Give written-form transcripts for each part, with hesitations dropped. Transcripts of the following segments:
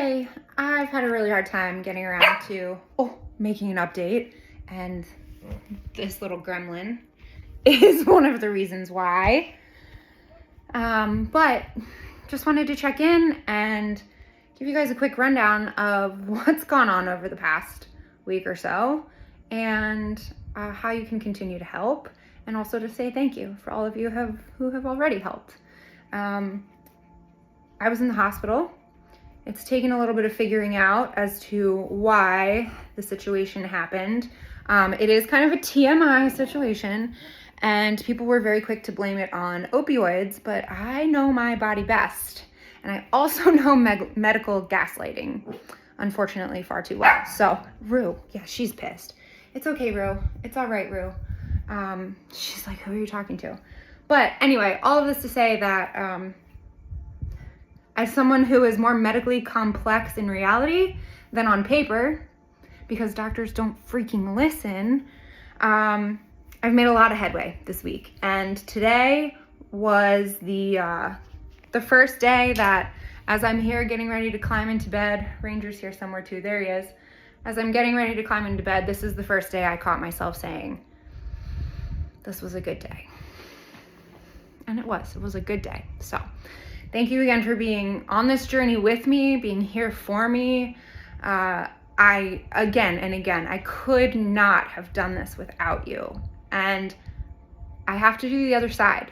today I've had a really hard time getting around to making an update, and this little gremlin is one of the reasons why. But just wanted to check in and give you guys a quick rundown of what's gone on over the past week or so, and how you can continue to help, and also to say thank you for all of you who have already helped. I was in the hospital. It's taken a little bit of figuring out as to why the situation happened. It is kind of a TMI situation, and people were very quick to blame it on opioids, but I know my body best. And I also know medical gaslighting, unfortunately, far too well. So, Rue, yeah, she's pissed. It's okay, Rue. It's all right, Rue. She's like, who are you talking to? But anyway, all of this to say that as someone who is more medically complex in reality than on paper, because doctors don't freaking listen, I've made a lot of headway this week. And today was the first day that, as I'm here getting ready to climb into bed, Ranger's here somewhere too, there he is. As I'm getting ready to climb into bed, this is the first day I caught myself saying, this was a good day. And it was a good day. So thank you again for being on this journey with me, being here for me. I could not have done this without you. And I have to do the other side.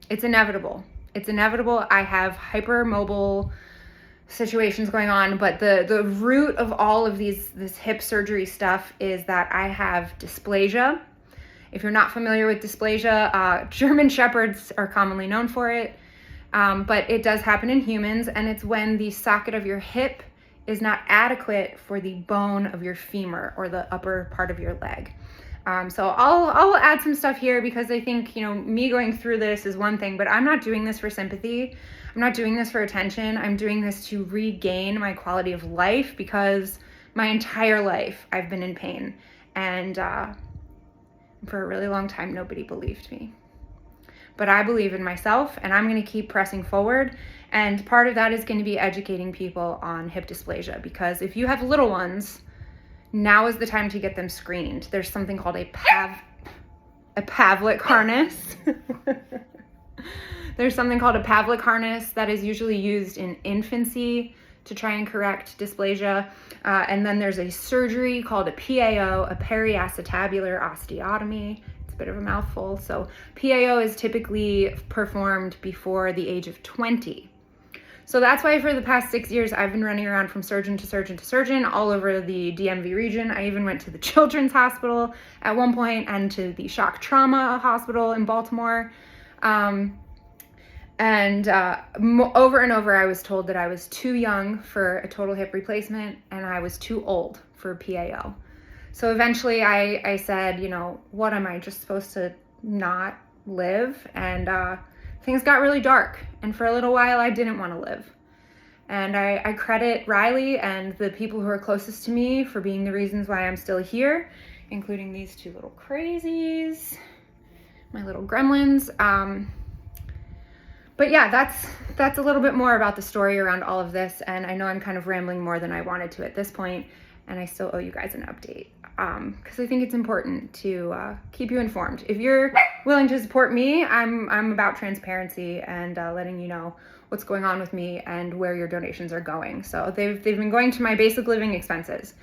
It's inevitable. I have hypermobile situations going on, but the root of all of this hip surgery stuff is that I have dysplasia. If you're not familiar with dysplasia, German Shepherds are commonly known for it. But it does happen in humans, and it's when the socket of your hip is not adequate for the bone of your femur or the upper part of your leg. So I'll add some stuff here because I think, me going through this is one thing, but I'm not doing this for sympathy. I'm not doing this for attention. I'm doing this to regain my quality of life because my entire life I've been in pain. And for a really long time, nobody believed me. But I believe in myself, and I'm going to keep pressing forward. And part of that is going to be educating people on hip dysplasia, because if you have little ones, now is the time to get them screened. There's something called a Pavlik harness. There's something called a Pavlik harness that is usually used in infancy to try and correct dysplasia. And then there's a surgery called a PAO, a periacetabular osteotomy. A bit of a mouthful. So PAO is typically performed before the age of 20. So that's why for the past 6 years, I've been running around from surgeon to surgeon to surgeon all over the DMV region. I even went to the Children's Hospital at one point and to the shock trauma hospital in Baltimore. Over and over, I was told that I was too young for a total hip replacement and I was too old for a PAO. So eventually I said, what am I just supposed to not live? And things got really dark. And for a little while, I didn't want to live. And I credit Riley and the people who are closest to me for being the reasons why I'm still here, including these two little crazies, my little gremlins. But yeah, that's a little bit more about the story around all of this. And I know I'm kind of rambling more than I wanted to at this point. And I still owe you guys an update because I think it's important to keep you informed. If you're willing to support me, I'm about transparency and letting you know what's going on with me and where your donations are going. So they've been going to my basic living expenses,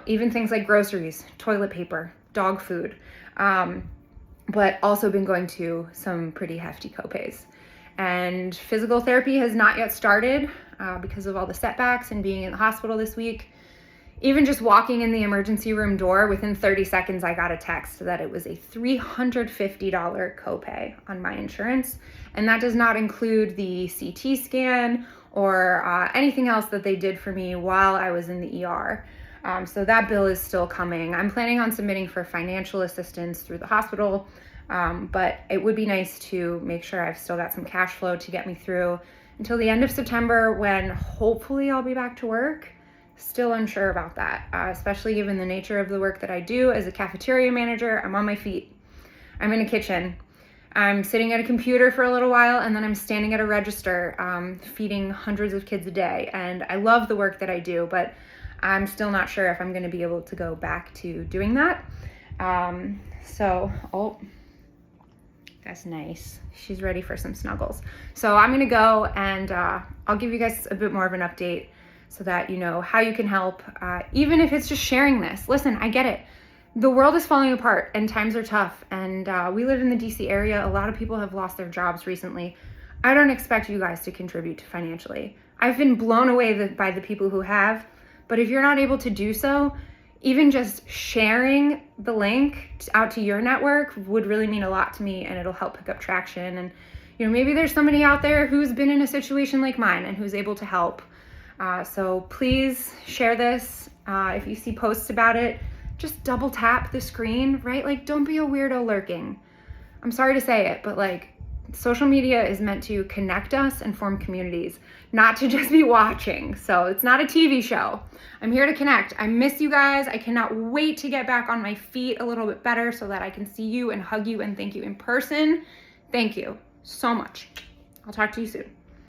even things like groceries, toilet paper, dog food, but also been going to some pretty hefty copays. And physical therapy has not yet started because of all the setbacks and being in the hospital this week. Even just walking in the emergency room door, within 30 seconds, I got a text that it was a $350 copay on my insurance. And that does not include the CT scan or anything else that they did for me while I was in the ER. So that bill is still coming. I'm planning on submitting for financial assistance through the hospital, but it would be nice to make sure I've still got some cash flow to get me through until the end of September, when hopefully I'll be back to work. Still unsure about that, especially given the nature of the work that I do as a cafeteria manager. I'm on my feet. I'm in a kitchen. I'm sitting at a computer for a little while, and then I'm standing at a register feeding hundreds of kids a day. And I love the work that I do, but I'm still not sure if I'm going to be able to go back to doing that. Oh, that's nice. She's ready for some snuggles. So I'm going to go, and I'll give you guys a bit more of an update so that you know how you can help, even if it's just sharing this. Listen, I get it. The world is falling apart and times are tough, and we live in the DC area. A lot of people have lost their jobs recently. I don't expect you guys to contribute financially. I've been blown away by the people who have, but if you're not able to do so, even just sharing the link out to your network would really mean a lot to me, and it'll help pick up traction. And maybe there's somebody out there who's been in a situation like mine and who's able to help. So please share this. If you see posts about it, just double tap the screen, right? Like, don't be a weirdo lurking. I'm sorry to say it, but like, social media is meant to connect us and form communities, not to just be watching. So it's not a TV show. I'm here to connect. I miss you guys. I cannot wait to get back on my feet a little bit better so that I can see you and hug you and thank you in person. Thank you so much. I'll talk to you soon.